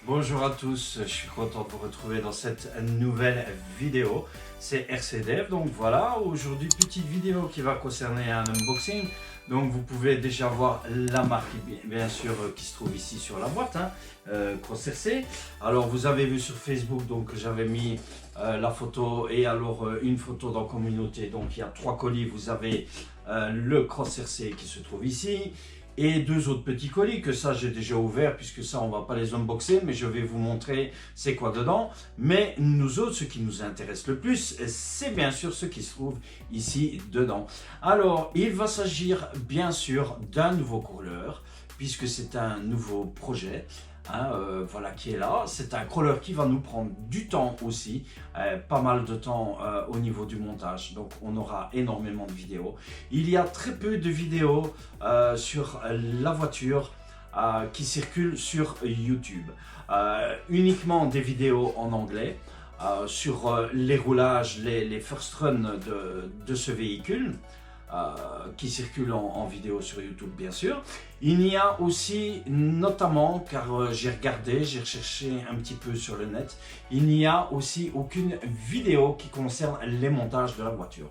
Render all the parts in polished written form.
Bonjour à tous, je suis content de vous retrouver dans cette nouvelle vidéo. C'est RCDev, donc voilà, aujourd'hui petite vidéo qui va concerner un unboxing. Donc vous pouvez déjà voir la marque bien sûr qui se trouve ici sur la boîte, CrossRC. Alors vous avez vu sur Facebook, donc j'avais mis la photo et alors une photo dans communauté. Donc il y a 3 colis, vous avez le CrossRC qui se trouve ici. Et 2 autres petits colis que ça j'ai déjà ouvert puisque ça on va pas les unboxer, mais je vais vous montrer c'est quoi dedans. Mais nous autres, ce qui nous intéresse le plus, c'est bien sûr ce qui se trouve ici dedans. Alors il va s'agir bien sûr d'un nouveau crawler puisque c'est un nouveau projet. Voilà qui est là. C'est un crawler qui va nous prendre du temps aussi, pas mal de temps au niveau du montage, donc on aura énormément de vidéos. Il y a très peu de vidéos sur la voiture qui circulent sur YouTube, uniquement des vidéos en anglais sur les roulages, les first run de ce véhicule. Qui circule en vidéo sur YouTube bien sûr. Il y a aussi notamment, car j'ai regardé, j'ai recherché un petit peu sur le net, il n'y a aussi aucune vidéo qui concerne les montages de la voiture.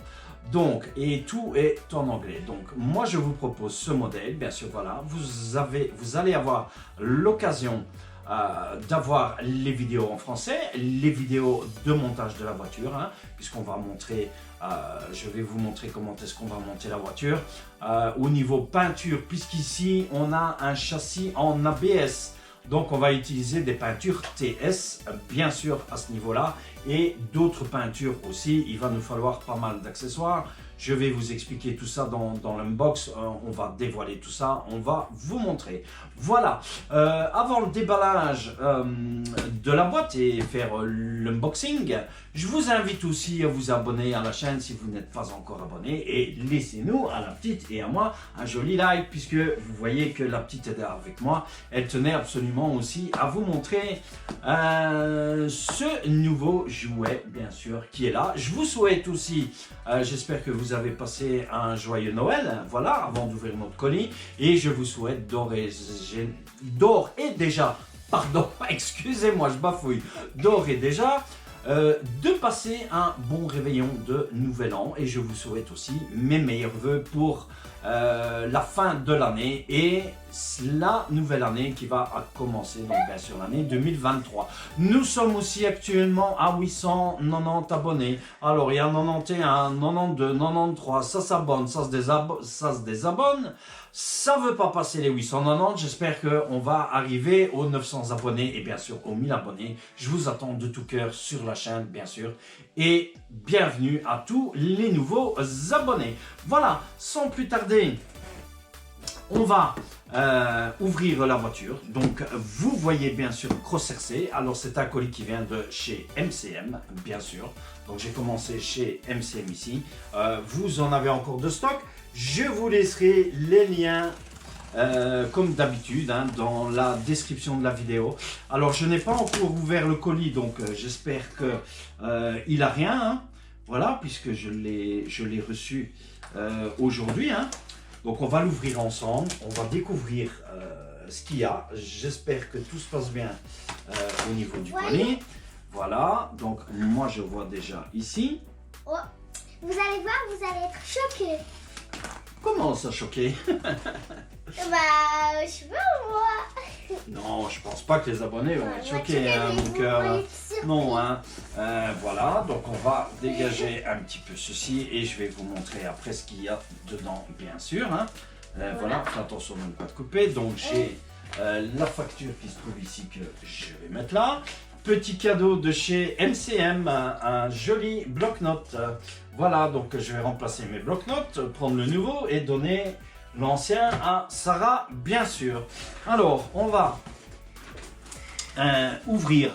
Donc, et tout est en anglais. Donc, moi je vous propose ce modèle, bien sûr, voilà, vous allez avoir l'occasion d'avoir les vidéos en français, les vidéos de montage de la voiture, puisqu'on va montrer, je vais vous montrer comment est-ce qu'on va monter la voiture. Au niveau peinture, puisqu'ici on a un châssis en ABS, donc on va utiliser des peintures TS, bien sûr à ce niveau-là, et d'autres peintures aussi. Il va nous falloir pas mal d'accessoires. Je vais vous expliquer tout ça dans l'unbox, on va dévoiler tout ça, on va vous montrer. Voilà, avant le déballage de la boîte et faire l'unboxing, je vous invite aussi à vous abonner à la chaîne si vous n'êtes pas encore abonné et laissez-nous, à la petite et à moi, un joli like puisque vous voyez que la petite est avec moi. Elle tenait absolument aussi à vous montrer ce nouveau jouet, bien sûr, qui est là. Je vous souhaite aussi, j'espère que vous avez passé un joyeux Noël, voilà, avant d'ouvrir notre colis, et je vous souhaite d'ores et déjà, pardon, excusez-moi, je bafouille, d'ores et déjà, de passer un bon réveillon de Nouvel An, et je vous souhaite aussi mes meilleurs voeux pour la fin de l'année et la nouvelle année qui va commencer, donc bien sûr l'année 2023. Nous sommes aussi actuellement à 890 abonnés. Alors il y a 91, 92, 93, ça s'abonne, ça se désabonne. Ça ne veut pas passer les 890, j'espère qu'on va arriver aux 900 abonnés et bien sûr aux 1000 abonnés. Je vous attends de tout cœur sur la chaîne, bien sûr. Et bienvenue à tous les nouveaux abonnés. Voilà, sans plus tarder, on va ouvrir la voiture. Donc vous voyez bien sûr CrossRC. Alors c'est un colis qui vient de chez MCM, bien sûr. Donc j'ai commencé chez MCM ici. Vous en avez encore de stock. Je vous laisserai les liens comme d'habitude dans la description de la vidéo. Alors je n'ai pas encore ouvert le colis, donc j'espère que il a rien, voilà, puisque je l'ai reçu aujourd'hui. Donc on va l'ouvrir ensemble, on va découvrir ce qu'il y a. J'espère que tout se passe bien au niveau du colis. Voilà, donc moi je vois déjà ici. Oh, vous allez voir, vous allez être choqués. Comment ça, choqué? Je sais pas moi. Non, je pense pas que les abonnés vont être choqués, mon cœur. Non, voilà, donc on va dégager un petit peu ceci et je vais vous montrer après ce qu'il y a dedans, bien sûr. Voilà, faites attention de ne pas te couper. Donc j'ai la facture qui se trouve ici que je vais mettre là. Petit cadeau de chez MCM, un joli bloc-notes. Voilà, donc je vais remplacer mes bloc-notes, prendre le nouveau et donner l'ancien à Sarah, bien sûr. Alors, on va ouvrir,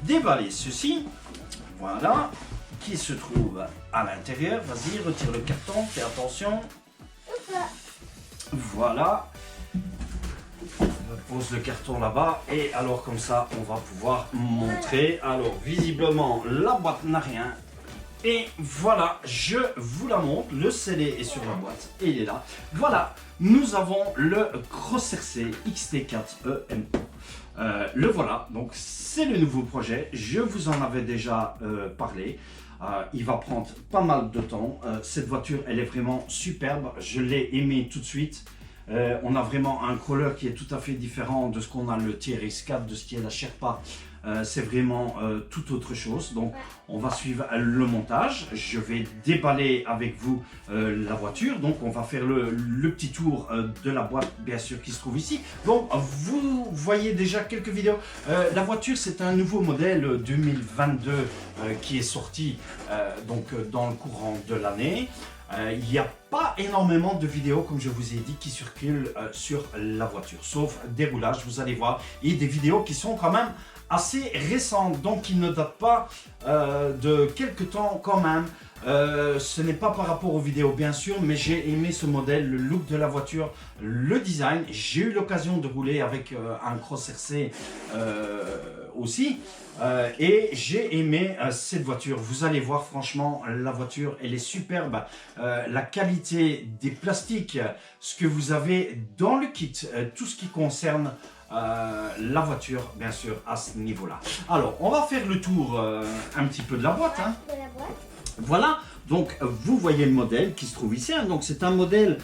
déballer ceci. Voilà, qui se trouve à l'intérieur. Vas-y, retire le carton, fais attention. Voilà. On pose le carton là-bas et alors comme ça on va pouvoir montrer. Alors visiblement la boîte n'a rien et voilà, je vous la montre. Le scellé est sur la boîte et il est là. Voilà, nous avons le CrossRC XT4 EMO. Le voilà, donc c'est le nouveau projet, je vous en avais déjà parlé. Il va prendre pas mal de temps. Cette voiture, elle est vraiment superbe, je l'ai aimée tout de suite. On a vraiment un crawler qui est tout à fait différent de ce qu'on a le TRX4, de ce qui est la Sherpa. C'est vraiment tout autre chose. Donc on va suivre le montage. Je vais déballer avec vous la voiture. Donc on va faire le petit tour de la boîte, bien sûr, qui se trouve ici. Donc vous voyez déjà quelques vidéos. La voiture, c'est un nouveau modèle 2022 qui est sorti dans le courant de l'année. Il n'y a pas énormément de vidéos, comme je vous ai dit, qui circulent sur la voiture, sauf des roulages, vous allez voir, et des vidéos qui sont quand même assez récentes, donc qui ne datent pas de quelques temps quand même. Ce n'est pas par rapport aux vidéos bien sûr, mais j'ai aimé ce modèle, le look de la voiture, le design. J'ai eu l'occasion de rouler avec un Cross RC aussi. Et j'ai aimé cette voiture. Vous allez voir, franchement, la voiture, elle est superbe. La qualité des plastiques, ce que vous avez dans le kit, tout ce qui concerne la voiture, bien sûr, à ce niveau-là. Alors, on va faire le tour un petit peu de la boîte. Hein. Voilà, donc vous voyez le modèle qui se trouve ici. Hein. Donc c'est un modèle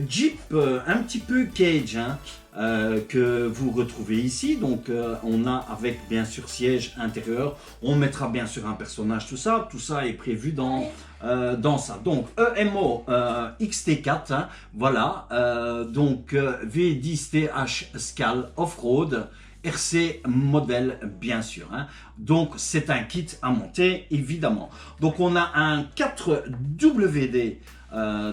Jeep un petit peu cage. Hein. Que vous retrouvez ici. Donc on a avec bien sûr siège intérieur, on mettra bien sûr un personnage, tout ça est prévu dans ça. Donc EMO XT4, hein, voilà, donc V10 TH Scal Off-Road RC modèle bien sûr, hein. Donc c'est un kit à monter évidemment. Donc on a un 4WD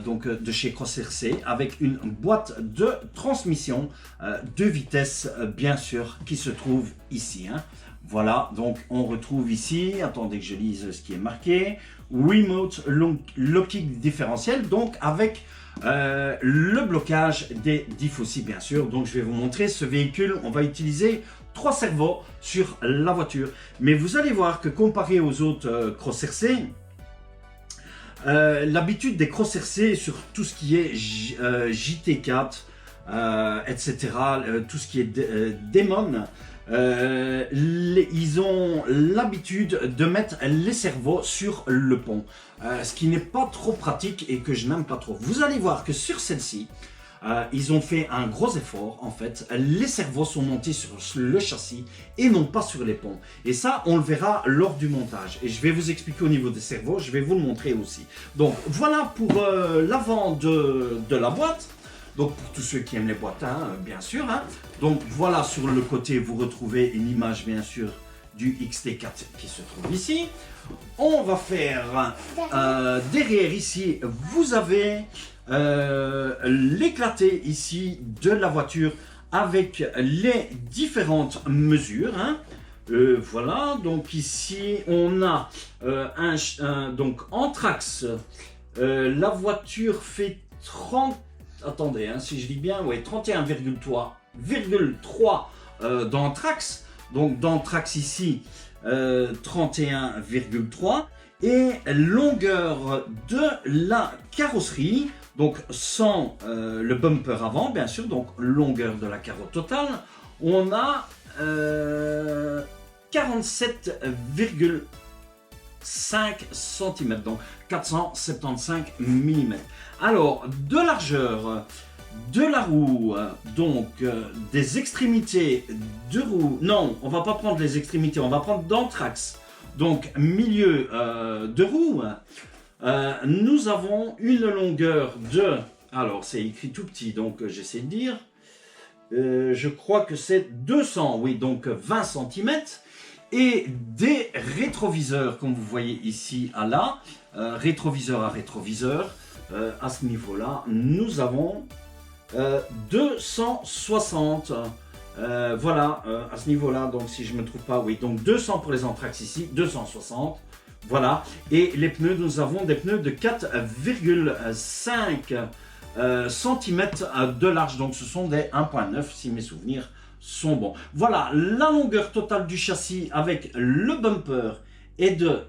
donc de chez Cross RC avec une boîte de transmission de vitesse bien sûr qui se trouve ici, hein. Voilà, donc on retrouve ici, attendez que je lise ce qui est marqué, Remote Locking Différentiel, donc avec le blocage des diffs aussi bien sûr. Donc je vais vous montrer ce véhicule, on va utiliser 3 servos sur la voiture, mais vous allez voir que comparé aux autres Cross RC, l'habitude des Cross RC sur tout ce qui est JT4, etc., tout ce qui est Demon, ils ont l'habitude de mettre les servos sur le pont, ce qui n'est pas trop pratique et que je n'aime pas trop. Vous allez voir que sur celle-ci, ils ont fait un gros effort en fait. Les servos sont montés sur le châssis et non pas sur les ponts. Et ça, on le verra lors du montage. Et je vais vous expliquer au niveau des servos, je vais vous le montrer aussi. Donc voilà pour l'avant de la boîte. Donc pour tous ceux qui aiment les boîtes, hein, bien sûr. Hein. Donc voilà, sur le côté, vous retrouvez une image bien sûr du XT4 qui se trouve ici. On va faire derrière ici, vous avez l'éclaté ici de la voiture avec les différentes mesures. Hein. Voilà, donc ici on a donc en trax, la voiture fait 30. Attendez, hein, si je lis bien, ouais, 31,3 dans Trax. Donc dans Trax ici, 31,3. Et longueur de la carrosserie, donc sans le bumper avant, bien sûr, donc longueur de la carrosserie totale, on a 47,5 cm, donc 475 mm. Alors, de largeur de la roue, donc des extrémités de roue, non, on va pas prendre les extrémités, on va prendre d'anthrax, donc milieu de roue, nous avons une longueur de, alors c'est écrit tout petit, donc j'essaie de dire, je crois que c'est 200, oui, donc 20 cm, et des rétroviseurs, comme vous voyez ici à là, rétroviseur à rétroviseur, à ce niveau-là, nous avons 260, voilà, à ce niveau-là, donc si je ne me trouve pas, oui, donc 200 pour les anthrax ici, 260, voilà, et les pneus, nous avons des pneus de 4,5 cm de large, donc ce sont des 1,9 si mes souvenirs sont bons. Voilà, la longueur totale du châssis avec le bumper est de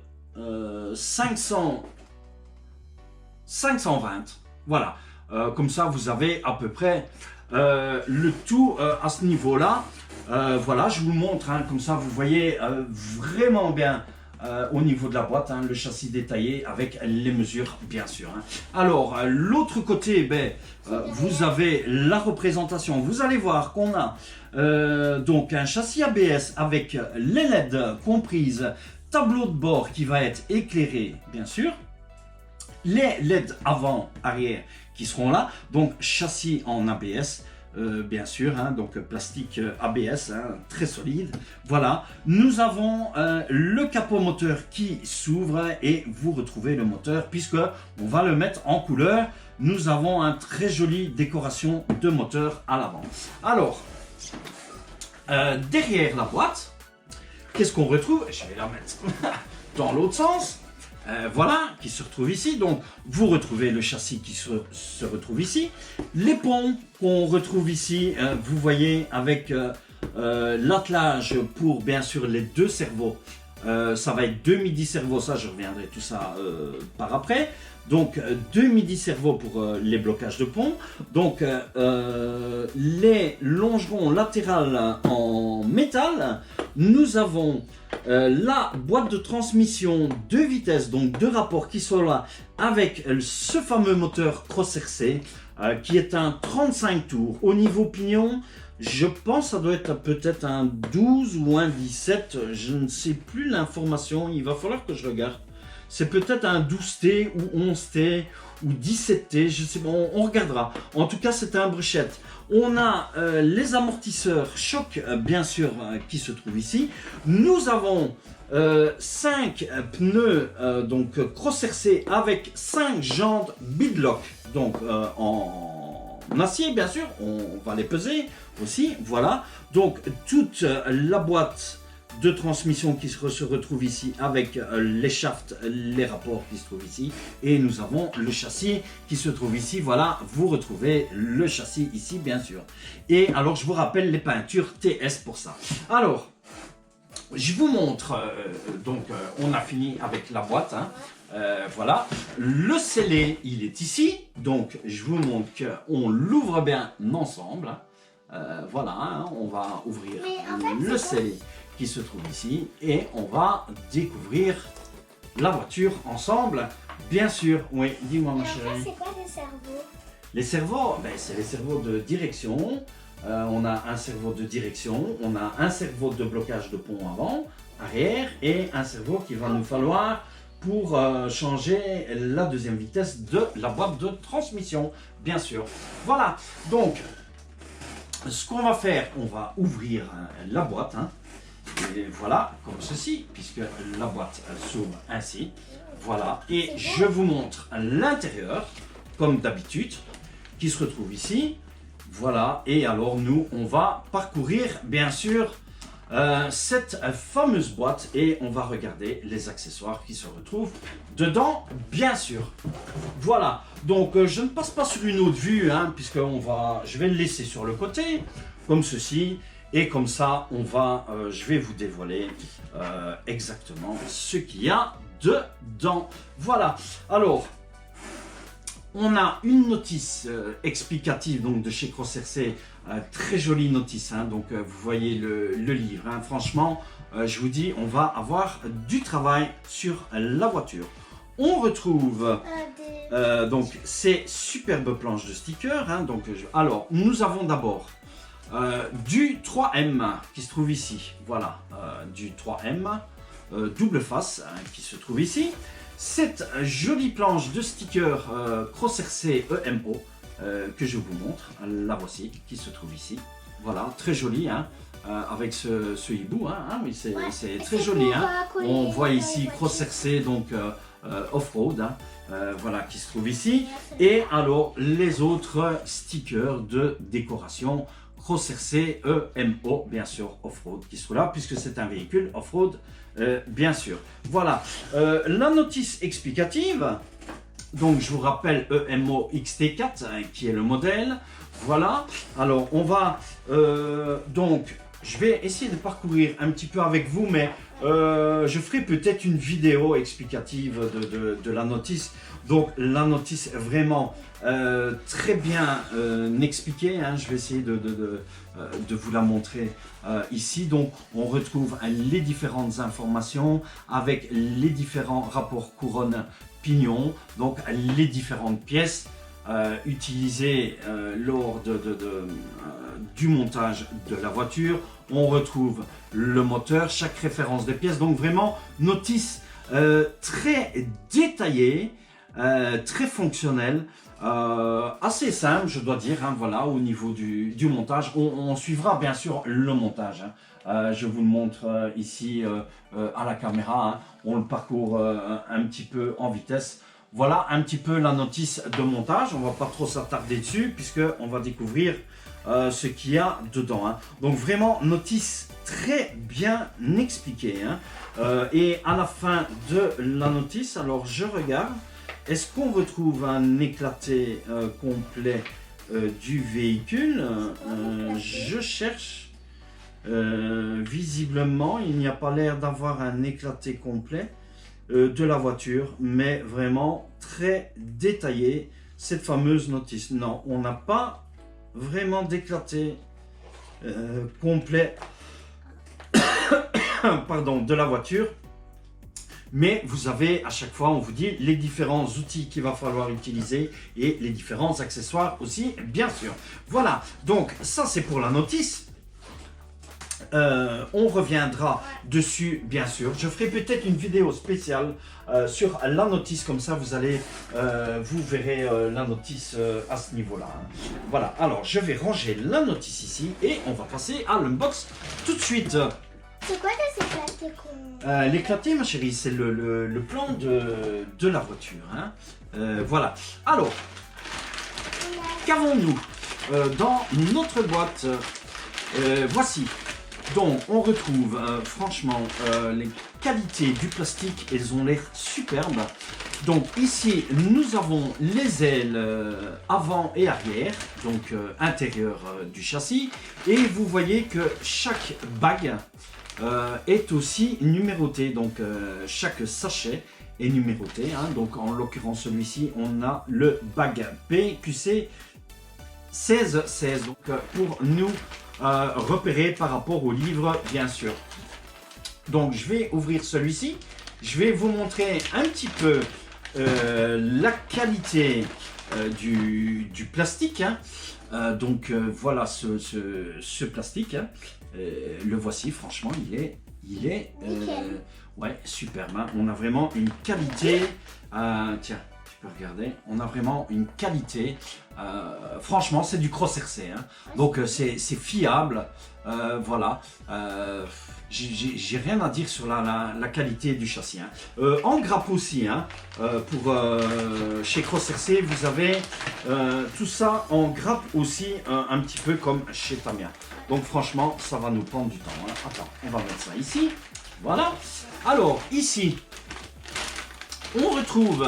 520, voilà, comme ça vous avez à peu près le tout à ce niveau là. Voilà, je vous le montre, hein, comme ça vous voyez vraiment bien au niveau de la boîte, hein, le châssis détaillé avec les mesures bien sûr. Hein. Alors l'autre côté, vous avez la représentation. Vous allez voir qu'on a donc un châssis ABS avec les LED comprises, tableau de bord qui va être éclairé bien sûr, les LED avant, arrière qui seront là, donc châssis en ABS. Bien sûr, hein, donc plastique ABS, hein, très solide. Voilà, nous avons le capot moteur qui s'ouvre et vous retrouvez le moteur puisque on va le mettre en couleur. Nous avons une très jolie décoration de moteur à l'avant. Alors, derrière la boîte, qu'est-ce qu'on retrouve? Je vais la mettre dans l'autre sens. Voilà, qui se retrouve ici. Donc, vous retrouvez le châssis qui se retrouve ici. Les ponts qu'on retrouve ici, vous voyez, avec l'attelage pour, bien sûr, les deux cerveaux. Ça va être 2 midi-cerveaux, ça, je reviendrai tout ça par après. Donc, 2 midi-cerveaux pour les blocages de pont. Donc, les longerons latérales en métal. Nous avons la boîte de transmission 2 vitesses, donc 2 rapports qui sont là avec ce fameux moteur Cross-RC qui est un 35 tours. Au niveau pignon, je pense que ça doit être peut-être un 12 ou un 17, je ne sais plus l'information, il va falloir que je regarde. C'est peut-être un 12T ou 11T ou 17T, je sais pas, on regardera. En tout cas, c'est un brochette. On a les amortisseurs choc, bien sûr, qui se trouvent ici. Nous avons 5 pneus donc Cross-RC avec 5 jantes Beadlock, donc en acier, bien sûr. On va les peser aussi, voilà. Donc toute la boîte de transmission qui se retrouve ici avec les shafts, les rapports qui se trouvent ici, et nous avons le châssis qui se trouve ici. Voilà, vous retrouvez le châssis ici bien sûr. Et alors je vous rappelle les peintures TS pour ça. Alors je vous montre, donc on a fini avec la boîte, hein. Voilà, le scellé il est ici, donc je vous montre qu'on l'ouvre bien ensemble, hein. Voilà, hein, on va ouvrir le scellé qui se trouve ici et on va découvrir la voiture ensemble, bien sûr. Oui, dis-moi ma chérie. C'est quoi les cerveaux? Les cerveaux, c'est les cerveaux de direction. On a un cerveau de direction, on a un cerveau de blocage de pont avant, arrière et un cerveau qu'il va nous falloir pour changer la deuxième vitesse de la boîte de transmission, bien sûr. Voilà, donc ce qu'on va faire, on va ouvrir la boîte, hein. Et voilà, comme ceci, puisque la boîte s'ouvre ainsi. Voilà, et je vous montre l'intérieur, comme d'habitude, qui se retrouve ici. Voilà, et alors nous, on va parcourir, bien sûr, cette fameuse boîte et on va regarder les accessoires qui se retrouvent dedans, bien sûr. Voilà, donc je ne passe pas sur une autre vue, hein, puisque je vais le laisser sur le côté, comme ceci. Et comme ça, je vais vous dévoiler exactement ce qu'il y a dedans. Voilà. Alors, on a une notice explicative donc de chez Cross-RC, très jolie notice. Hein, donc, vous voyez le livre. Hein, franchement, je vous dis, on va avoir du travail sur la voiture. On retrouve donc ces superbes planches de stickers. Hein, donc, alors, nous avons d'abord du 3M qui se trouve ici, voilà, du 3M double face qui se trouve ici. Cette jolie planche de stickers Cross-RC EMO que je vous montre, la voici qui se trouve ici. Voilà, très jolie, hein, avec ce hibou, hein, oui, c'est très joli. Hein. On voit ici Cross-RC, donc off-road, hein, voilà, qui se trouve ici. Et alors les autres stickers de décoration Cross-RC EMO, bien sûr, off-road qui se trouve là, puisque c'est un véhicule off-road, bien sûr. Voilà, la notice explicative, donc je vous rappelle EMO XT4, qui est le modèle. Voilà, alors on va donc je vais essayer de parcourir un petit peu avec vous, mais je ferai peut-être une vidéo explicative de la notice. Donc la notice est vraiment très bien expliquée, hein. Je vais essayer de vous la montrer ici. Donc on retrouve les différentes informations avec les différents rapports couronne-pignon, donc les différentes pièces utilisées lors du montage de la voiture. On retrouve le moteur, chaque référence des pièces, donc vraiment notice très détaillée, très fonctionnelle, assez simple je dois dire, hein, voilà, au niveau du montage. On suivra bien sûr le montage, hein. Je vous le montre ici à la caméra, hein. On le parcourt un petit peu en vitesse. Voilà un petit peu la notice de montage. On va pas trop s'attarder dessus puisque on va découvrir ce qu'il y a dedans, hein. Donc vraiment notice très bien expliquée, hein. Et à la fin de la notice, alors je regarde, est-ce qu'on retrouve un éclaté complet du véhicule? Je cherche. Visiblement, il n'y a pas l'air d'avoir un éclaté complet de la voiture, mais vraiment très détaillé cette fameuse notice. Non, on n'a pas vraiment d'éclaté complet pardon, de la voiture, mais vous avez à chaque fois, on vous dit les différents outils qu'il va falloir utiliser et les différents accessoires aussi, bien sûr. Voilà, donc ça c'est pour la notice. On reviendra dessus bien sûr. Je ferai peut-être une vidéo spéciale sur la notice, comme ça vous allez, vous verrez la notice à ce niveau-là, hein. Voilà, alors je vais ranger la notice ici et on va passer à l'unbox tout de suite. C'est quoi les éclatés qu'on... L'éclaté, ma chérie, c'est le plan de la voiture, hein. Voilà, alors qu'avons-nous dans notre boîte? Voici. Donc on retrouve franchement les qualités du plastique, elles ont l'air superbes. Donc ici nous avons les ailes avant et arrière, donc intérieur du châssis, et vous voyez que chaque bague est aussi numéroté, donc chaque sachet est numéroté, hein. Donc en l'occurrence celui-ci on a le bag PQC 1616, donc pour nous repérer par rapport au livre bien sûr. Donc je vais ouvrir celui-ci, je vais vous montrer un petit peu la qualité du plastique, hein. Donc voilà ce plastique, hein. Le voici, franchement il est ouais, superbe, hein. On a vraiment une qualité, tiens, tu peux regarder, on a vraiment une qualité, franchement c'est du Cross RC, hein. Donc c'est fiable, voilà, j'ai rien à dire sur la qualité du châssis, hein. En grappe aussi, hein, pour chez Cross RC vous avez tout ça en grappe aussi, un petit peu comme chez Tamiya. Donc franchement ça va nous prendre du temps, hein. Attends, on va mettre ça ici, voilà. Alors ici on retrouve,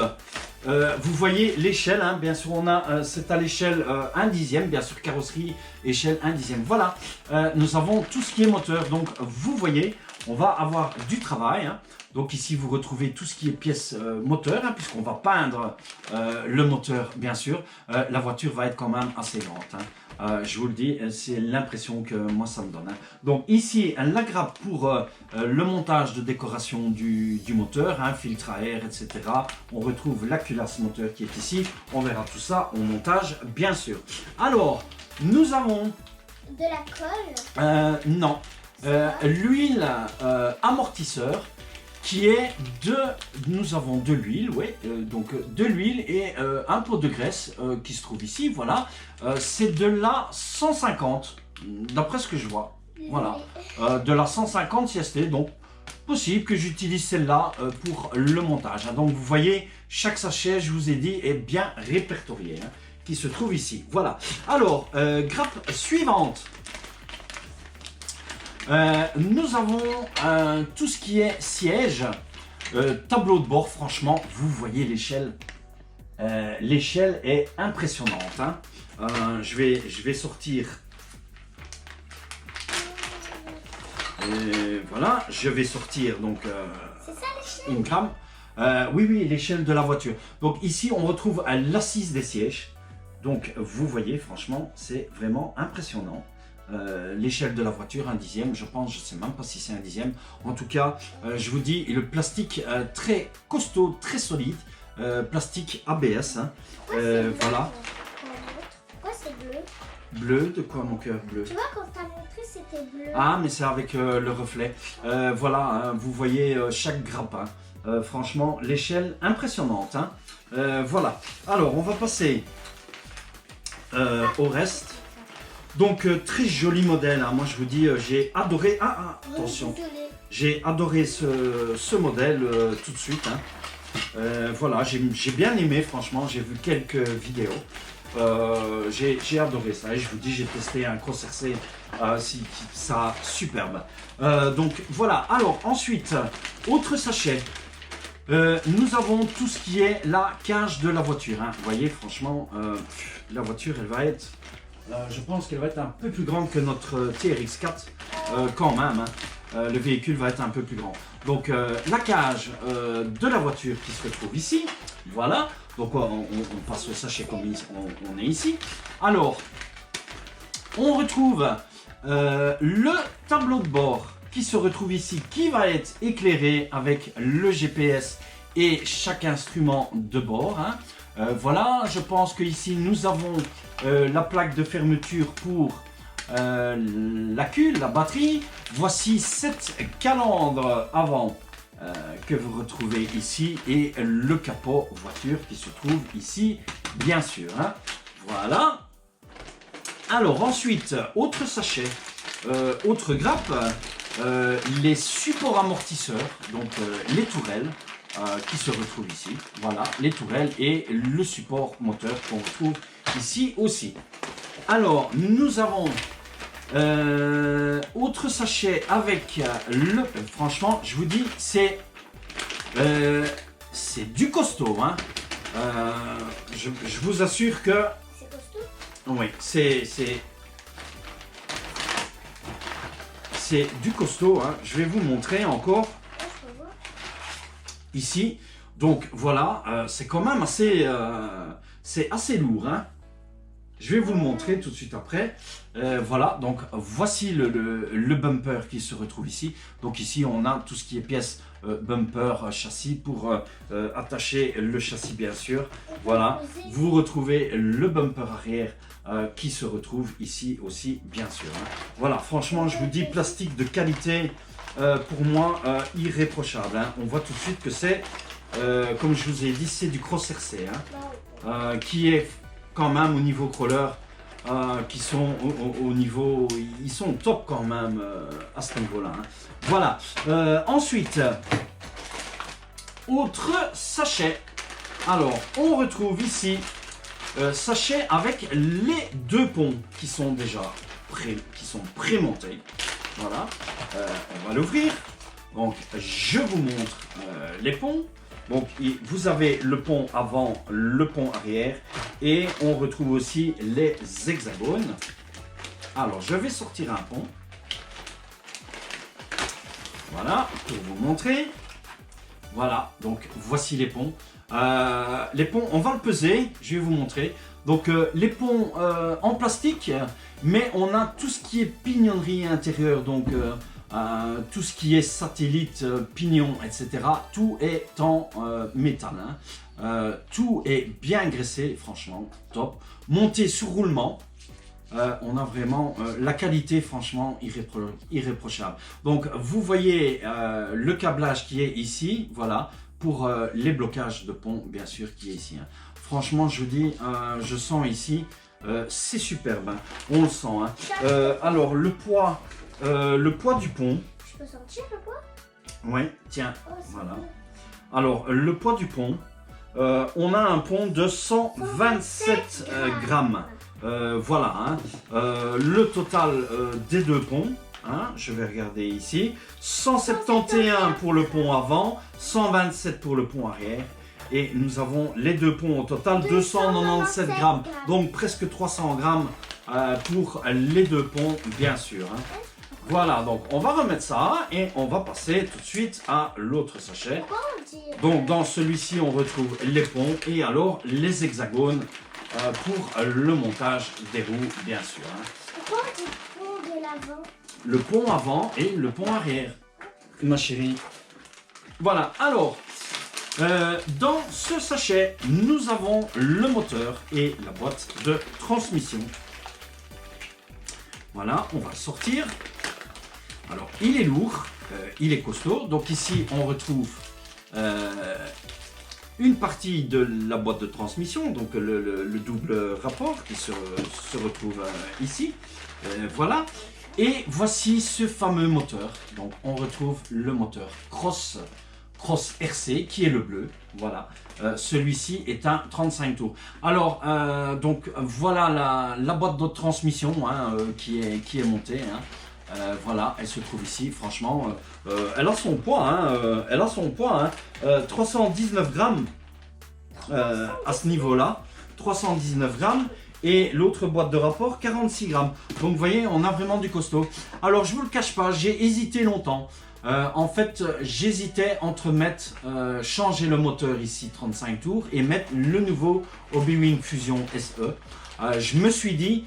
vous voyez l'échelle, hein, bien sûr on a, c'est à l'échelle 1/10, bien sûr carrosserie, échelle 1/10, voilà. Nous avons tout ce qui est moteur, donc vous voyez, on va avoir du travail, hein. Donc ici vous retrouvez tout ce qui est pièces moteur, hein, puisqu'on va peindre le moteur bien sûr. La voiture va être quand même assez grande, hein. Je vous le dis, c'est l'impression que moi ça me donne, hein. Donc ici la grappe pour le montage de décoration du moteur, hein, filtre à air, etc. On retrouve la culasse moteur qui est ici. On verra tout ça au montage bien sûr. Alors nous avons de la colle, non, l'huile amortisseur qui est nous avons de l'huile, ouais, donc de l'huile et un pot de graisse qui se trouve ici, voilà. C'est de la 150, d'après ce que je vois, voilà, de la 150 CST, donc possible que j'utilise celle-là pour le montage, hein. Donc vous voyez, chaque sachet, je vous ai dit, est bien répertorié, hein, qui se trouve ici, voilà. Alors, grappe suivante. Nous avons tout ce qui est siège, tableau de bord, franchement, vous voyez l'échelle. L'échelle est impressionnante, hein. Je vais sortir Et voilà, je vais sortir donc C'est ça l'échelle? une gramme. Oui, oui, l'échelle de la voiture. Donc ici, on retrouve l'assise des sièges. Donc vous voyez, franchement, c'est vraiment impressionnant. L'échelle de la voiture, 1/10, je pense, je ne sais même pas si c'est 1/10. En tout cas, je vous dis, le plastique très costaud, très solide. Plastique ABS. Hein. Voilà. Pourquoi c'est bleu? Bleu, de quoi mon cœur bleu? Tu vois, quand t'as montré, c'était bleu. Ah, mais c'est avec le reflet. Voilà, hein, vous voyez chaque grappin. Franchement, l'échelle impressionnante. Hein. Voilà. Alors, on va passer au reste. Donc, très joli modèle. Hein. Moi, je vous dis, j'ai adoré. Attention. J'ai adoré ce modèle tout de suite. Hein. Voilà, j'ai bien aimé, franchement. J'ai vu quelques vidéos. J'ai adoré ça. Et je vous dis, j'ai testé un Cross RC. Ça, superbe. Donc, voilà. Alors, ensuite, autre sachet. Nous avons tout ce qui est la cage de la voiture. Hein. Vous voyez, franchement, la voiture, elle va être... je pense qu'elle va être un peu plus grande que notre TRX4, quand même. Hein. Le véhicule va être un peu plus grand. Donc, la cage de la voiture qui se retrouve ici. Voilà. Donc, on passe au sachet comme on est ici. Alors, on retrouve le tableau de bord qui se retrouve ici, qui va être éclairé avec le GPS et chaque instrument de bord. Hein. Voilà, je pense qu'ici nous avons la plaque de fermeture pour l'accu, la batterie. Voici 7 calandres avant que vous retrouvez ici et le capot voiture qui se trouve ici, bien sûr. Hein. Voilà. Alors ensuite, autre sachet, autre grappe. Les supports amortisseurs, donc les tourelles qui se retrouvent ici, voilà, les tourelles et le support moteur qu'on retrouve ici aussi. Alors, nous avons autre sachet avec franchement, je vous dis, c'est du costaud, hein. Je vous assure que... C'est costaud? Oui, c'est du costaud, hein. Je vais vous montrer encore ici. Donc voilà, c'est quand même assez, c'est assez lourd. Hein. Je vais vous le montrer tout de suite après. Voilà, donc voici le bumper qui se retrouve ici. Donc ici, on a tout ce qui est pièces bumper, châssis pour attacher le châssis, bien sûr. Voilà, vous retrouvez le bumper arrière qui se retrouve ici aussi, bien sûr. Hein. Voilà, franchement, je vous dis, plastique de qualité, pour moi, irréprochable. Hein. On voit tout de suite que c'est, comme je vous ai dit, c'est du Cross RC, hein, qui est quand même au niveau crawler, qui sont au niveau, ils sont top quand même à ce niveau-là. Hein. Voilà. Ensuite, autre sachet. Alors, on retrouve ici sachet avec les deux ponts qui sont déjà prémontés. Voilà. On va l'ouvrir. Donc, je vous montre les ponts. Donc, vous avez le pont avant, le pont arrière et on retrouve aussi les hexagones. Alors, je vais sortir un pont. Voilà, pour vous montrer. Voilà, donc voici les ponts. Les ponts, on va le peser, je vais vous montrer. Donc, les ponts en plastique, mais on a tout ce qui est pignonnerie intérieure, donc... tout ce qui est satellite, pignon, etc. Tout est en métal. Hein. Tout est bien graissé, franchement, top. Monté sur roulement. On a vraiment la qualité, franchement, irréprochable. Donc, vous voyez le câblage qui est ici, voilà, pour les blocages de pont, bien sûr, qui est ici. Hein. Franchement, je vous dis, je sens ici, c'est superbe. Hein. On le sent. Hein. Alors, le poids du pont. Je peux sentir le poids? Oui, tiens, voilà. Bon. Alors, le poids du pont, on a un pont de 127 grammes. Voilà, hein. Le total des deux ponts, hein, je vais regarder ici. 171 pour le pont avant, 127 pour le pont arrière. Et nous avons les deux ponts au total, 297 grammes. Donc presque 300 grammes pour les deux ponts, bien sûr. Hein. Voilà, donc on va remettre ça et on va passer tout de suite à l'autre sachet. Pourquoi on dit... Donc dans celui-ci, on retrouve les ponts et alors les hexagones pour le montage des roues, bien sûr. Hein. Pourquoi on dit pont de l'avant? Le pont avant et le pont arrière, ma chérie. Voilà, alors, dans ce sachet, nous avons le moteur et la boîte de transmission. Voilà, on va le sortir. Alors, il est lourd, il est costaud. Donc ici, on retrouve une partie de la boîte de transmission, donc le double rapport qui se retrouve ici. Voilà. Et voici ce fameux moteur. Donc, on retrouve le moteur Cross RC qui est le bleu. Voilà. Celui-ci est un 35 tours. Alors, donc voilà la boîte de transmission hein, qui est montée. Hein. Voilà, elle se trouve ici. Franchement, elle a son poids. Hein, elle a son poids. Hein, 319 grammes à ce niveau-là. 319 grammes. Et l'autre boîte de rapport, 46 grammes. Donc, vous voyez, on a vraiment du costaud. Alors, je ne vous le cache pas, j'ai hésité longtemps. En fait, j'hésitais entre changer le moteur ici, 35 tours, et mettre le nouveau Hobbywing Fusion SE. Je me suis dit,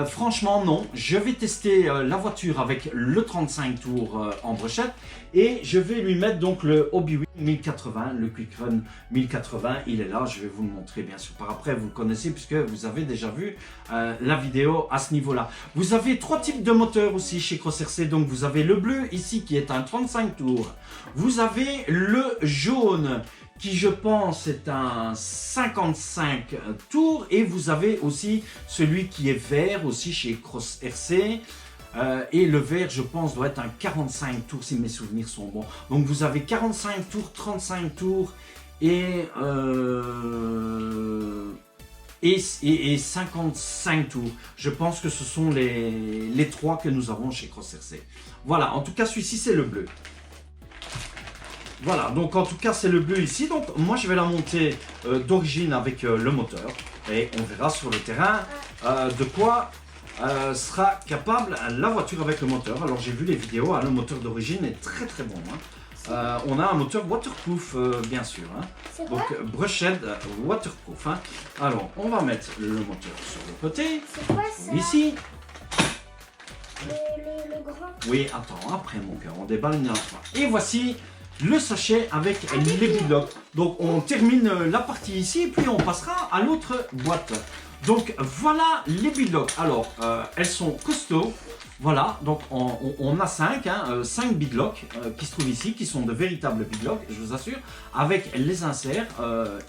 franchement, non. Je vais tester la voiture avec le 35 tours en brochette. Et je vais lui mettre donc le Hobbywing 1080, le Quick Run 1080. Il est là, je vais vous le montrer bien sûr par après. Vous le connaissez puisque vous avez déjà vu la vidéo à ce niveau-là. Vous avez trois types de moteurs aussi chez Cross RC. Donc vous avez le bleu ici qui est un 35 tours. Vous avez le jaune qui je pense est un 55 tours. Et vous avez aussi celui qui est vert aussi chez Cross RC. Et le vert, je pense, doit être un 45 tours si mes souvenirs sont bons. Donc vous avez 45 tours, 35 tours et 55 tours. Je pense que ce sont les trois que nous avons chez Cross RC. Voilà, en tout cas celui-ci c'est le bleu. Voilà, donc en tout cas c'est le bleu ici. Donc moi je vais la monter d'origine avec le moteur. Et on verra sur le terrain de quoi sera capable la voiture avec le moteur. Alors j'ai vu les vidéos, hein, le moteur d'origine est très très bon. Hein. On a un moteur waterproof bien sûr. Hein. Donc brochette waterproof. Hein. Alors on va mettre le moteur sur le côté. C'est quoi ça? Ici. Le grand. Oui, attends, après mon cœur, on déballe une fois. Et voici le sachet avec les bidocs. Donc on termine la partie ici et puis on passera à l'autre boîte. Donc voilà les bidocs. Alors elles sont costauds. Voilà, donc on a 5 bidlocks qui se trouvent ici, qui sont de véritables bidlocks, je vous assure, avec les inserts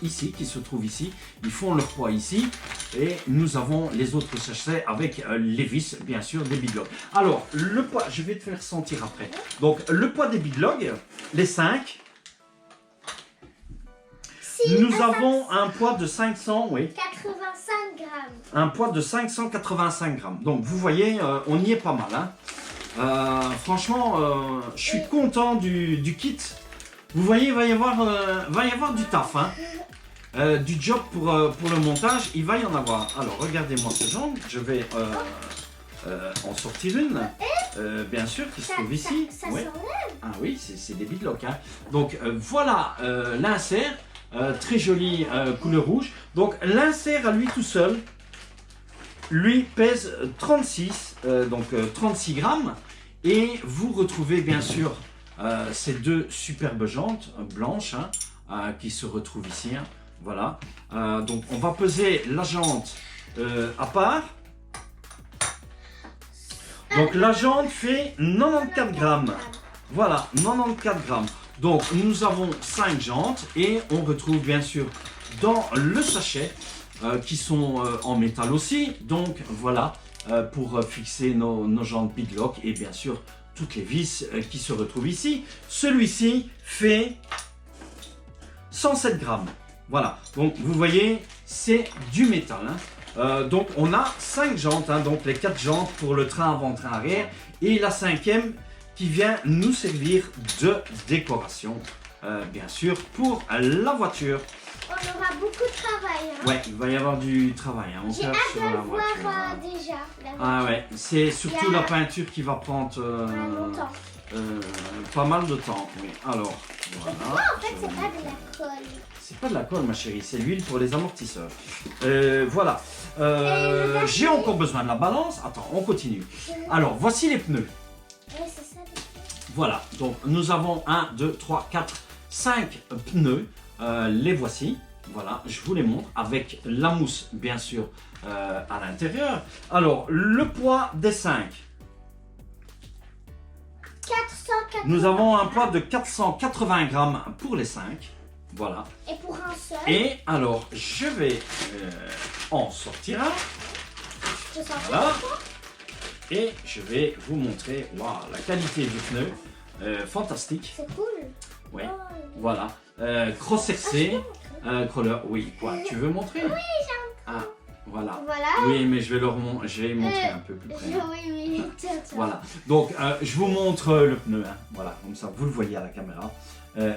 ici, qui se trouvent ici. Ils font leur poids ici. Et nous avons les autres sachets avec les vis, bien sûr, des bidlocks. Alors, le poids, je vais te faire sentir après. Donc, le poids des bidlocks, les 5. Nous avons un poids de 500, oui. 85 grammes. Un poids de 585 grammes. Donc, vous voyez, on y est pas mal. Hein. Franchement, je suis content du kit. Vous voyez, il va y avoir du taf. Hein. Du job pour le montage, il va y en avoir. Alors, regardez-moi ce jambe. Je vais en sortir une. Bien sûr, qui se trouve ici. Ça ouais. s'enlève. Ah oui, c'est des bidlocks. Hein. Donc, voilà l'insert. Très joli couleur rouge. Donc l'insert à lui tout seul, lui pèse 36 grammes. Et vous retrouvez bien sûr ces deux superbes jantes blanches qui se retrouvent ici. Hein. Voilà. Donc on va peser la jante à part. Donc la jante fait 94 grammes. Voilà, 94 grammes. Donc nous avons 5 jantes et on retrouve bien sûr dans le sachet qui sont en métal aussi. Donc voilà pour fixer nos jantes bidlock et bien sûr toutes les vis qui se retrouvent ici. Celui-ci fait 107 grammes. Voilà, donc vous voyez c'est du métal. Hein. Donc on a 5 jantes, hein, donc les 4 jantes pour le train avant, train arrière et la 5e qui vient nous servir de décoration, bien sûr, pour la voiture. on aura beaucoup de travail. Hein. Ouais, il va y avoir du travail. Hein. J'ai hâte de le voir déjà. Ah ouais, c'est surtout la peinture qui va prendre longtemps. pas mal de temps. Oui, alors, voilà. Pourquoi en fait c'est pas de la colle? C'est pas de la colle, ma chérie, c'est l'huile pour les amortisseurs. Voilà. J'ai encore besoin de la balance. Attends, on continue. Alors, voici les pneus. Ouais, c'est ça. Voilà, donc nous avons 1, 2, 3, 4, 5 pneus. Les voici. Voilà, je vous les montre avec la mousse, bien sûr, à l'intérieur. Alors, le poids des 5. 480. Nous avons un poids de 480 grammes pour les 5. Voilà. Et pour un seul. Et alors, je vais en sortir un. Je sens Voilà. Et je vais vous montrer la qualité du pneu. Fantastique. C'est cool. Ouais. Oh. Voilà. Cross RC. Crawler. Oui, quoi? Tu veux montrer? Oui, j'ai un. Ah, voilà. Voilà. Oui, mais je vais montrer un peu plus près. Oui. Tiens. Voilà. Donc, je vous montre le pneu. Hein. Voilà, comme ça, vous le voyez à la caméra.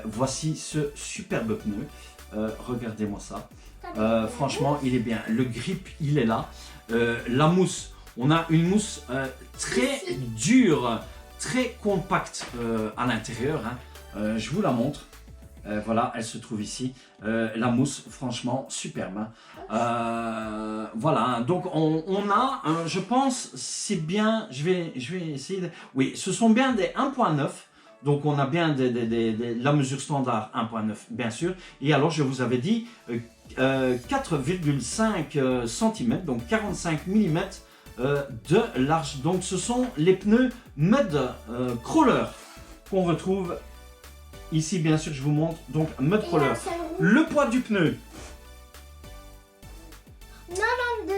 Voici ce superbe pneu. Regardez-moi ça. Franchement, il est bien. Le grip, il est là. La mousse, on a une mousse très dure, très compacte à l'intérieur. Hein. Je vous la montre. Voilà, elle se trouve ici. La mousse, franchement, superbe. Hein. Voilà, hein. Donc on a, je pense, c'est bien. Je vais essayer de. Oui, ce sont bien des 1.9. Donc on a bien la mesure standard 1.9 bien sûr. Et alors je vous avais dit 4,5 cm, donc 45 mm de large. Donc ce sont les pneus Mud Crawler qu'on retrouve ici bien sûr, je vous montre. Donc Mud Crawler. Le poids du pneu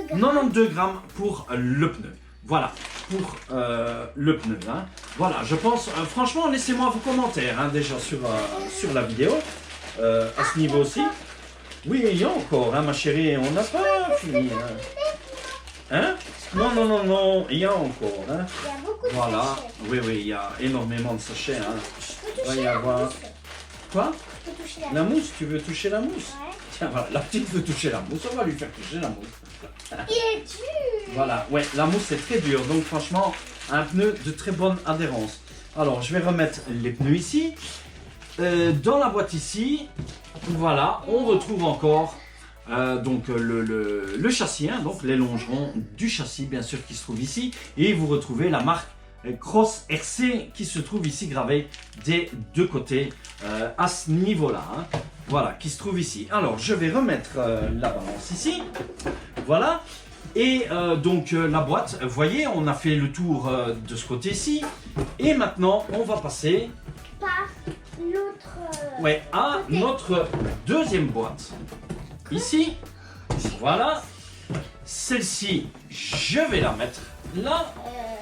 92 grammes pour le pneu. Voilà, pour le pneu. Hein. Voilà, je pense, franchement, laissez-moi vos commentaires hein, déjà sur la vidéo, à ce niveau aussi. Oui, il y a encore, hein, ma chérie, on n'a pas fini. Hein? Non, il y a encore. Hein. Il y a beaucoup de Voilà, sachets. oui, il y a énormément de sachets. Hein. Je peux Va y toucher la avoir- mousse. Quoi? Je peux toucher La mousse, tu veux toucher la mousse? Ouais. Tiens, voilà, la petite veut toucher la mousse, on va lui faire toucher la mousse. Il est dur. Voilà, ouais, la mousse est très dure, donc franchement, un pneu de très bonne adhérence. Alors, je vais remettre les pneus ici. Dans la boîte ici, voilà, on retrouve encore donc le châssis, hein, donc les longerons du châssis, bien sûr, qui se trouve ici. Et vous retrouvez la marque Cross RC qui se trouve ici gravée des deux côtés à ce niveau-là. Hein. Voilà, qui se trouve ici. Alors, je vais remettre la balance ici. Voilà. Et donc la boîte, vous voyez, on a fait le tour de ce côté-ci. Et maintenant, on va passer Par l'autre. ouais, à notre deuxième boîte. Ici, voilà. Celle-ci, je vais la mettre là.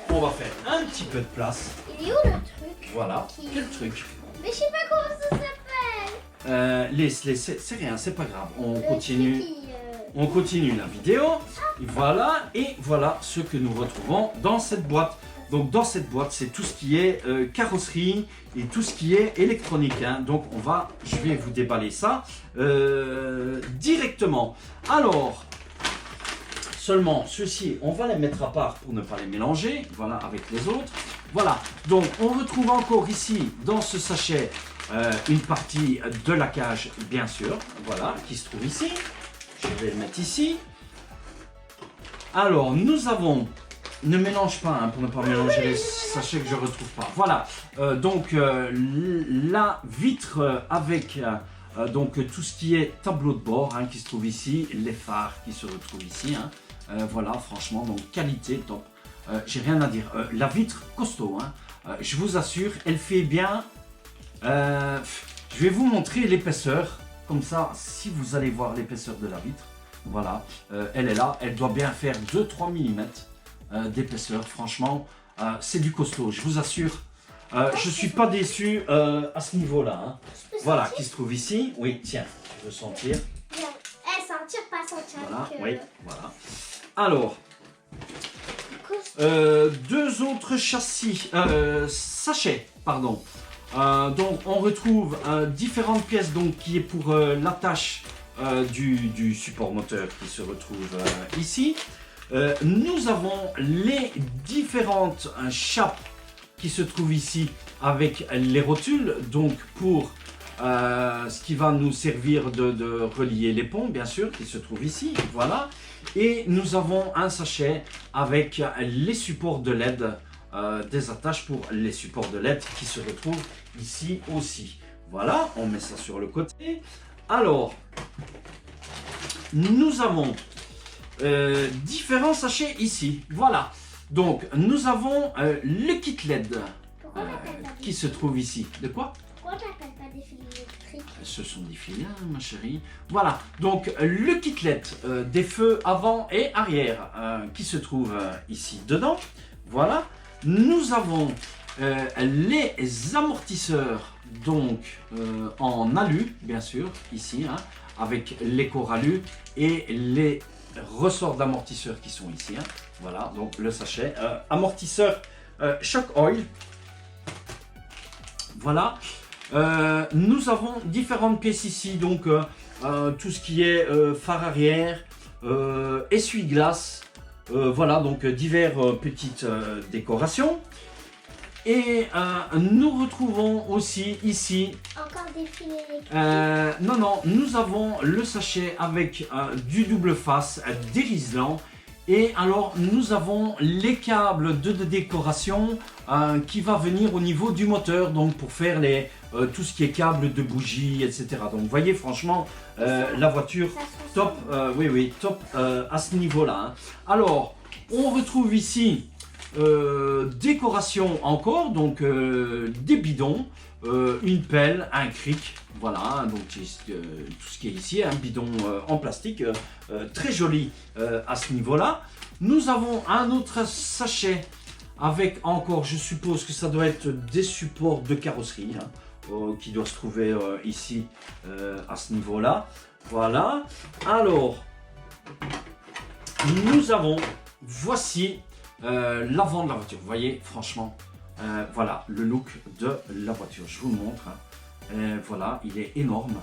On va faire un petit peu de place. Il est où le truc? Voilà. Qui- Quel truc? Mais je sais pas comment ça s'appelle. C'est rien, c'est pas grave. On Le continue. truc qui, On continue la vidéo. Voilà, et voilà ce que nous retrouvons dans cette boîte. Donc dans cette boîte, c'est tout ce qui est carrosserie et tout ce qui est électronique. Hein. Donc je vais vous déballer ça directement. Alors, seulement ceux-ci, on va les mettre à part pour ne pas les mélanger. Voilà, avec les autres. Voilà, donc on retrouve encore ici, dans ce sachet, une partie de la cage, bien sûr. Voilà, qui se trouve ici. Je vais le mettre ici. Alors, nous avons... Ne mélange pas, hein, pour ne pas mélanger les sachets que je ne retrouve pas. Voilà, donc la vitre avec donc tout ce qui est tableau de bord hein, qui se trouve ici, les phares qui se retrouvent ici. Hein. Voilà, franchement, donc qualité top. J'ai rien à dire. La vitre costaud, hein, je vous assure, elle fait bien. Je vais vous montrer l'épaisseur, comme ça, si vous allez voir l'épaisseur de la vitre. Voilà, elle est là, elle doit bien faire 2-3 mm. D'épaisseur, franchement, c'est du costaud, je vous assure. Je suis pas déçu à ce niveau-là. Hein. Voilà, qui se trouve ici. Oui, tiens, tu veux sentir. Sentir, pas sentir. Voilà, avec, oui, voilà. Alors, deux autres châssis, sachets, pardon. Donc, on retrouve différentes pièces, donc qui est pour l'attache du support moteur qui se retrouve ici. Nous avons les différentes chapes qui se trouvent ici avec les rotules, donc pour ce qui va nous servir de relier les ponts, bien sûr, qui se trouve ici, voilà. Et nous avons un sachet avec les supports de LED, des attaches pour les supports de LED qui se retrouvent ici aussi. Voilà, on met ça sur le côté. Alors, nous avons différents sachets ici, voilà. Donc, nous avons le kit LED qui se trouve ici. De quoi? Pourquoi on n'appelle pas des fils électriques? Ce sont des fils, ma chérie. Voilà, donc le kit LED des feux avant et arrière qui se trouve ici dedans. Voilà, nous avons les amortisseurs donc en alu, bien sûr, ici, hein, avec les corps alu et les ressorts d'amortisseurs qui sont ici. Hein. Voilà, donc le sachet. Amortisseur Shock Oil. Voilà. Nous avons différentes pièces ici, donc tout ce qui est phare arrière, essuie-glace, voilà, donc diverses petites décorations. Et nous retrouvons aussi ici, encore des fils électriques. non, nous avons le sachet avec du double face dérislant. Et alors nous avons les câbles de décoration qui va venir au niveau du moteur, donc pour faire tout ce qui est câble de bougies, etc. Donc vous voyez franchement la voiture top, oui, top à ce niveau-là. Hein. Alors on retrouve ici décoration encore, donc des bidons, une pelle, un cric, voilà, donc tout ce qui est ici, un bidon en plastique, très joli à ce niveau-là. Nous avons un autre sachet avec encore, je suppose que ça doit être des supports de carrosserie, hein, qui doit se trouver ici à ce niveau-là. Voilà, alors nous avons, voici l'avant de la voiture, vous voyez franchement voilà le look de la voiture, je vous le montre, hein. Voilà, il est énorme,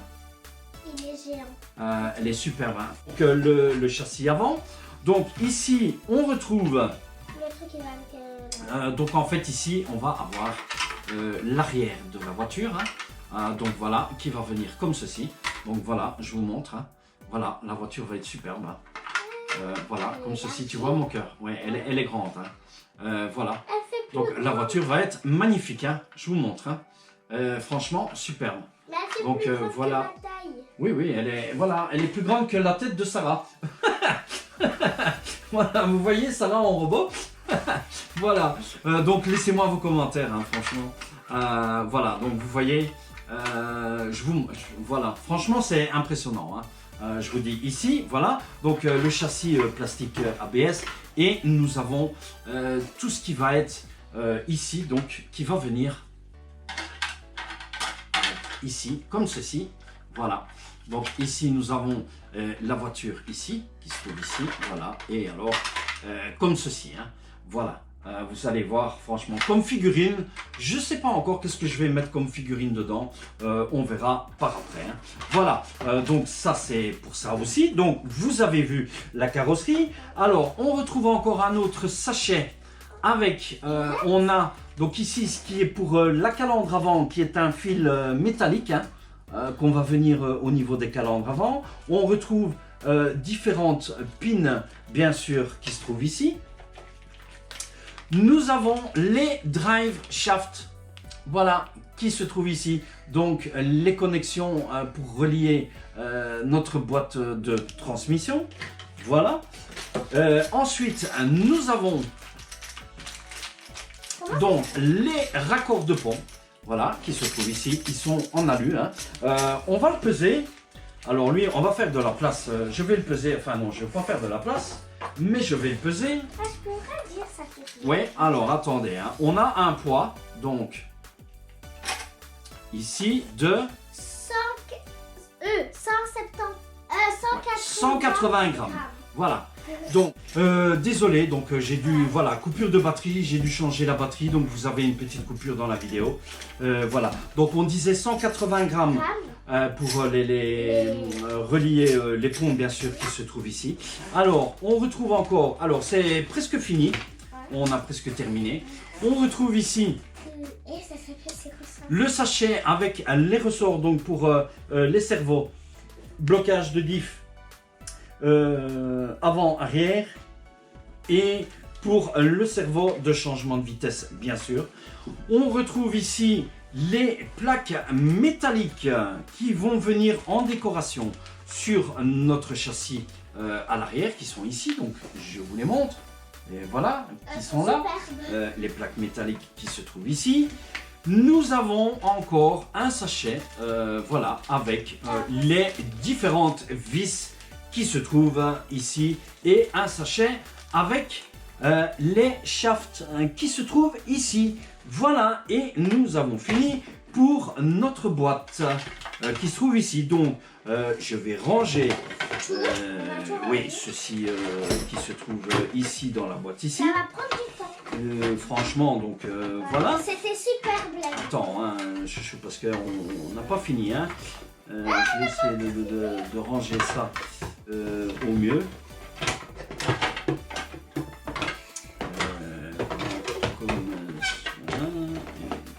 il est géant, elle est superbe, hein. Donc le châssis avant, donc ici on retrouve le truc qui va avec, donc en fait ici on va avoir l'arrière de la voiture, hein. Donc voilà, qui va venir comme ceci, donc voilà, je vous montre, hein. Voilà, la voiture va être superbe, hein. Voilà, comme ceci, tu vois mon cœur, ouais, elle est grande, hein. Voilà, donc la voiture va être magnifique, hein. Je vous montre, hein. Franchement superbe. là, c'est Donc plus grande voilà, que la taille. oui, elle est plus grande que la tête de Sarah. Voilà, vous voyez Sarah en robot. Voilà, donc laissez-moi vos commentaires, hein, franchement. Voilà, donc vous voyez, voilà, franchement c'est impressionnant, hein. Je vous dis ici, voilà, donc le châssis plastique ABS, et nous avons tout ce qui va être ici, donc qui va venir ici, comme ceci, voilà. Donc ici nous avons la voiture ici, qui se trouve ici, voilà, et alors comme ceci, hein, voilà. Vous allez voir, franchement, comme figurine, je ne sais pas encore qu'est-ce que je vais mettre comme figurine dedans, on verra par après, hein. Voilà, donc ça c'est pour ça aussi. Donc vous avez vu la carrosserie. Alors on retrouve encore un autre sachet avec, on a donc ici ce qui est pour la calandre avant, qui est un fil métallique, hein, qu'on va venir au niveau des calandres avant. On retrouve différentes pins, bien sûr, qui se trouvent ici. Nous avons les drive shafts, voilà, qui se trouvent ici. Donc les connexions pour relier notre boîte de transmission. Voilà. Ensuite, nous avons donc les raccords de pont, voilà, qui se trouvent ici, qui sont en alu, hein. On va le peser. Alors lui, on va faire de la place. Je vais le peser, enfin non, je ne vais pas faire de la place, mais je vais le peser. Ah, je pourrais dire ça. Oui, alors attendez, hein. On a un poids, donc, ici, de 180 grammes. Voilà. Donc, désolé, donc j'ai dû, voilà, coupure de batterie, j'ai dû changer la batterie, donc vous avez une petite coupure dans la vidéo. Voilà, donc on disait 180 grammes pour relier les ponts bien sûr qui se trouvent ici. Alors on retrouve encore, alors c'est presque fini, on a presque terminé. On retrouve ici le sachet avec les ressorts donc pour les servos, blocage de diff avant-arrière et pour le servo de changement de vitesse bien sûr. On retrouve ici les plaques métalliques qui vont venir en décoration sur notre châssis à l'arrière qui sont ici, donc je vous les montre. Et voilà, qui sont là, les plaques métalliques qui se trouvent ici. Nous avons encore un sachet, voilà, avec les différentes vis qui se trouvent ici et un sachet avec les shafts qui se trouvent ici. Voilà, et nous avons fini pour notre boîte qui se trouve ici. Donc, je vais ranger oui, ceci qui se trouve ici dans la boîte ici. Ça va prendre du temps. Franchement, donc voilà. C'était super blague. Attends, hein, parce qu'on n'a pas fini. Hein. Je vais essayer de ranger ça au mieux.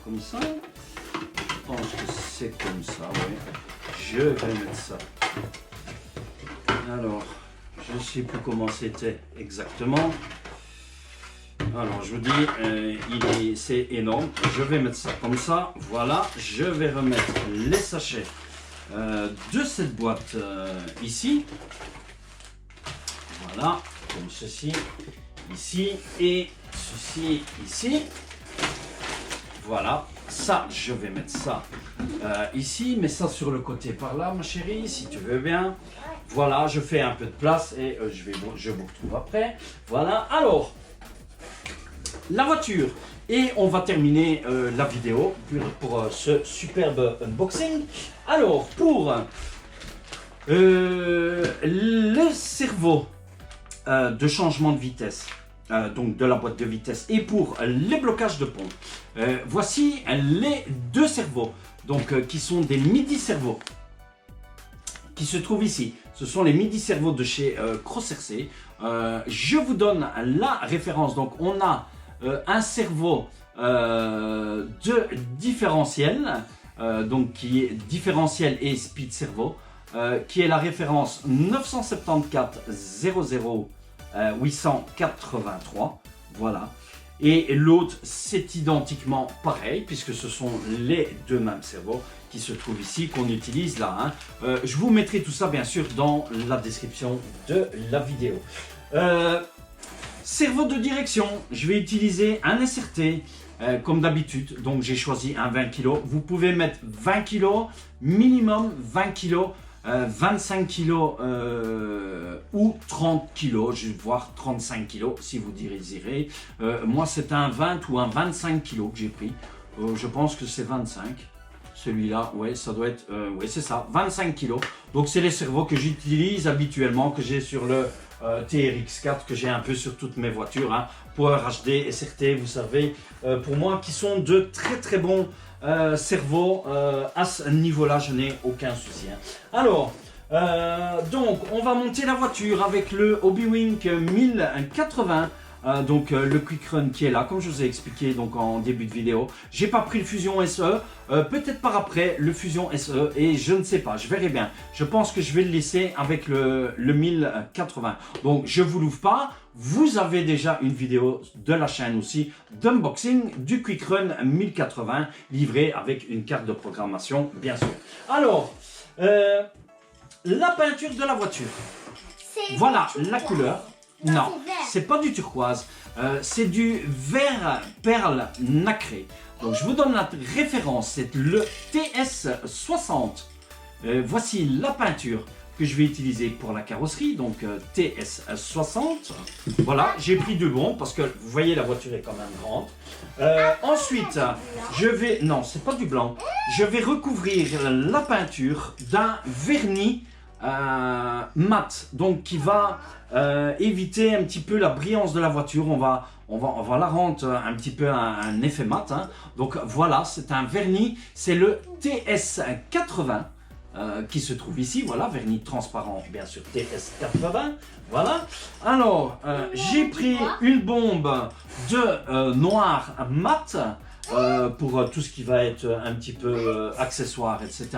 Comme ça. Je pense que c'est comme ça, oui. Je vais mettre ça. Alors, je ne sais plus comment c'était exactement. Alors, je vous dis, c'est énorme. Je vais mettre ça comme ça. Voilà, je vais remettre les sachets de cette boîte ici. Voilà, comme ceci, ici et ceci ici. Voilà, ça, je vais mettre ça ici, mais ça sur le côté par là, ma chérie, si tu veux bien. Voilà, je fais un peu de place et je vous retrouve après. Voilà, alors, la voiture. Et on va terminer la vidéo pour ce superbe unboxing. Alors, pour le servo de changement de vitesse, donc de la boîte de vitesse, et pour les blocages de pont, voici les deux servos, donc qui sont des MIDI servos qui se trouvent ici. Ce sont les MIDI servos de chez Cross-RC. Je vous donne la référence. Donc on a un servo de différentiel, donc qui est différentiel et speed servo, qui est la référence 974 00 883. Voilà. Et l'autre, c'est identiquement pareil, puisque ce sont les deux mêmes servos qui se trouvent ici, qu'on utilise là. Hein. Je vous mettrai tout ça, bien sûr, dans la description de la vidéo. Servo de direction, je vais utiliser un SRT, comme d'habitude. Donc, j'ai choisi un 20 kg. Vous pouvez mettre 20 kg, minimum 20 kg. 25 kg ou 30 kg, voire 35 kg si vous désirez. Moi c'est un 20 ou un 25 kg que j'ai pris. Je pense que c'est 25. Celui-là, ouais, ça doit être, ouais, c'est ça, 25 kg. Donc c'est les servos que j'utilise habituellement, que j'ai sur le TRX4, que j'ai un peu sur toutes mes voitures. Hein. Power HD, SRT, vous savez, pour moi qui sont de très très bons servos. À ce niveau-là, je n'ai aucun souci. Hein. Alors, donc on va monter la voiture avec le Hobbywing 1080. Donc le Quick Run qui est là, comme je vous ai expliqué donc en début de vidéo. J'ai pas pris le Fusion SE, peut-être par après le Fusion SE, et je ne sais pas, je verrai bien. Je pense que je vais le laisser avec le 1080. Donc je vous l'ouvre pas, vous avez déjà une vidéo de la chaîne aussi d'unboxing du Quick Run 1080 livré avec une carte de programmation bien sûr. Alors, la peinture de la voiture. Voilà la couleur. Non, c'est pas du turquoise, c'est du vert perle nacré. Donc je vous donne la référence, c'est le TS60. Voici la peinture que je vais utiliser pour la carrosserie, donc TS60. Voilà, j'ai pris du bon parce que vous voyez la voiture est quand même grande. Ensuite, je vais, non c'est pas du blanc, je vais recouvrir la peinture d'un vernis mat, donc qui va éviter un petit peu la brillance de la voiture. On va la rendre un petit peu un effet mat. Hein. Donc voilà, c'est un vernis, c'est le TS80. qui se trouve ici. Voilà, vernis transparent, bien sûr, TS80. Voilà. Alors, j'ai pris une bombe de noir mat. Pour tout ce qui va être un petit peu accessoire, etc.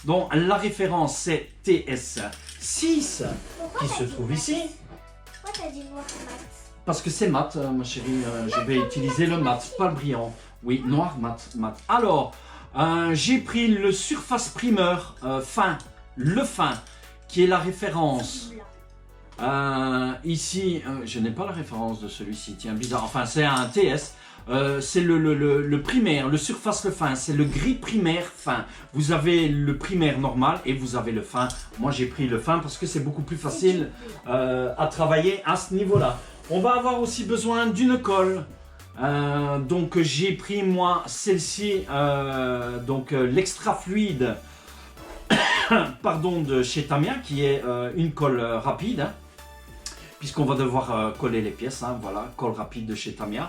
Donc la référence c'est TS6 qui se trouve ici. Pourquoi t'as dit noir mat? Parce que c'est mat, ma chérie. Je vais utiliser le mat, pas le brillant. Oui, noir mat. Alors, j'ai pris le Surface Primer fin, le fin, qui est la référence. Ici, je n'ai pas la référence de celui-ci. Tiens, bizarre. Enfin, c'est un TS. C'est le primaire, le surface le fin, c'est le gris primaire fin. Vous avez le primaire normal et vous avez le fin. Moi j'ai pris le fin parce que c'est beaucoup plus facile à travailler à ce niveau-là. On va avoir aussi besoin d'une colle. Donc j'ai pris moi celle-ci, l'extra fluide pardon, de chez Tamiya qui est une colle rapide. Puisqu'on va devoir coller les pièces, hein, voilà, colle rapide de chez Tamiya,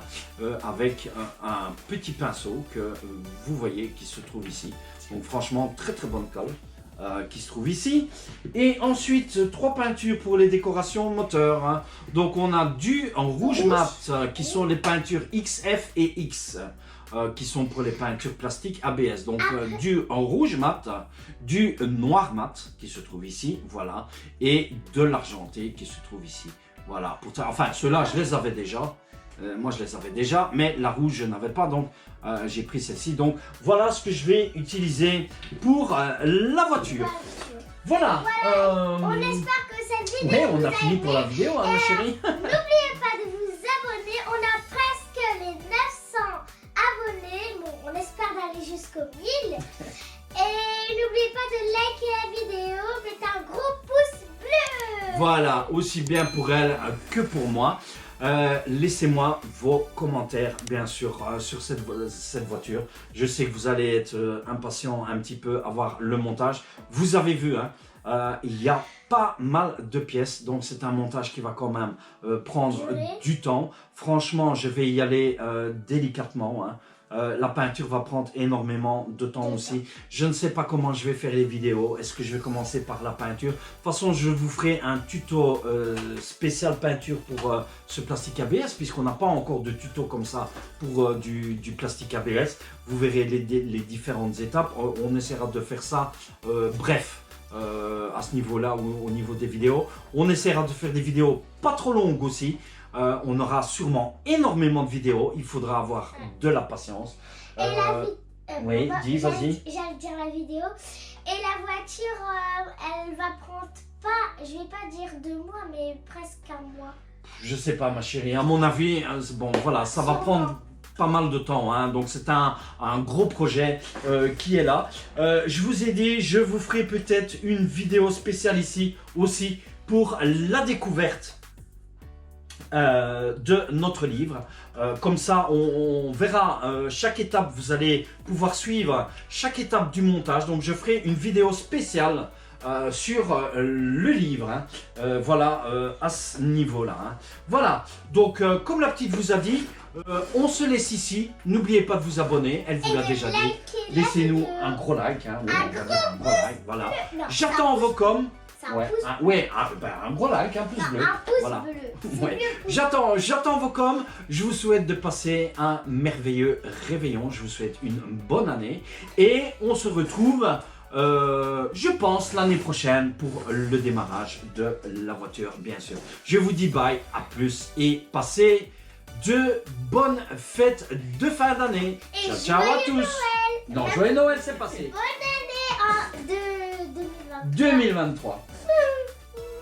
avec un petit pinceau que vous voyez qui se trouve ici. Donc franchement, très bonne colle qui se trouve ici. Et ensuite, 3 peintures pour les décorations moteurs. Hein. Donc on a du en rouge mat, qui sont les peintures XF et X. Qui sont pour les peintures plastiques ABS. Donc du en rouge mat, du noir mat qui se trouve ici, voilà, et de l'argenté qui se trouve ici. Voilà, enfin ceux-là je les avais déjà, moi je les avais déjà, mais la rouge je n'avais pas, donc j'ai pris celle-ci. Donc voilà ce que je vais utiliser pour la voiture. Voilà. On espère que cette vidéo on a fini pour la vidéo, hein, ma chérie. N'oubliez pas de vous abonner, on a presque les 900 abonnés, bon, on espère d'aller jusqu'aux 1000. Et n'oubliez pas de liker la vidéo, mettez un gros pouce bleu. Voilà, aussi bien pour elle que pour moi. Laissez-moi vos commentaires, bien sûr, sur cette voiture. Je sais que vous allez être impatient un petit peu à voir le montage. Vous avez vu, hein, il y a pas mal de pièces, donc c'est un montage qui va quand même prendre du temps. Franchement, je vais y aller délicatement, hein. La peinture va prendre énormément de temps aussi. Je ne sais pas comment je vais faire les vidéos. Est-ce que je vais commencer par la peinture? De toute façon, je vous ferai un tuto spécial peinture pour ce plastique ABS, puisqu'on n'a pas encore de tuto comme ça pour du plastique ABS. Vous verrez les différentes étapes. On essaiera de faire ça bref. À ce niveau-là, au niveau des vidéos. On essaiera de faire des vidéos pas trop longues aussi. On aura sûrement énormément de vidéos. Il faudra avoir de la patience. Oui, dis, vas-y. J'allais dire la vidéo. Et la voiture, elle va prendre pas, je vais pas dire 2 mois, mais presque 1 mois. Je sais pas, ma chérie. À mon avis, bon, voilà, ça va prendre pas mal de temps, hein. Donc c'est un gros projet qui est là. Je vous ai dit, je vous ferai peut-être une vidéo spéciale ici aussi pour la découverte de notre livre. Comme ça on verra chaque étape, vous allez pouvoir suivre chaque étape du montage. Donc je ferai une vidéo spéciale sur le livre, hein. Voilà, à ce niveau là, hein. Voilà, donc comme la petite vous a dit, on se laisse ici. N'oubliez pas de vous abonner, elle vous l'a déjà dit. Laissez-nous un gros like, hein. Oui, un gros like, voilà. J'attends vos coms. Un gros like, un pouce bleu. Un pouce voilà. bleu. Ouais. J'attends vos coms. Je vous souhaite de passer un merveilleux réveillon. Je vous souhaite une bonne année. Et on se retrouve, je pense, l'année prochaine pour le démarrage de la voiture, bien sûr. Je vous dis bye, à plus et passez de bonnes fêtes de fin d'année. Ciao, ciao à tous. Noël. Non, joyeux Noël, c'est passé. Bonne année en 2023.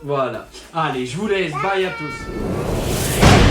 Voilà. Allez, je vous laisse. Bye à tous.